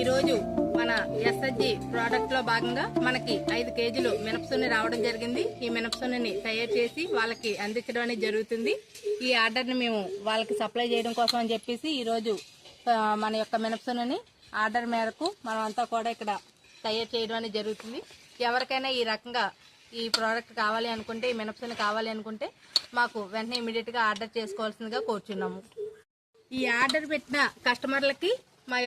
ఈరోజు మన SSG product లో భాగంగా మనకి 5 కేజీలు మినపసున్ని రావడం జరిగింది. ఈ మినపసున్ని తయారు చేసి వాళ్ళకి అందించడం అనేది జరుగుతుంది. ఈ ఆర్డర్ ని మేము వాళ్ళకి సప్లై చేయడం కోసం అని చెప్పేసి ఈరోజు మన యొక్క మినపసున్ని ఆర్డర్ మేరకు మనం అంతా కూడా ఇక్కడ తయారు చేయడం అనేది జరుగుతుంది. ఎవరికైనా ఈ రకంగా ఈ ప్రోడక్ట్ కావాలి అనుకుంటే, ఈ మినపసున్ని కావాలి అనుకుంటే మాకు వెంటనే ఇమీడియట్ గా ఆర్డర్ చేసుకోవాల్సిందిగా కోరుచున్నాము. ఈ ఆర్డర్ పెట్టిన కస్టమర్లకి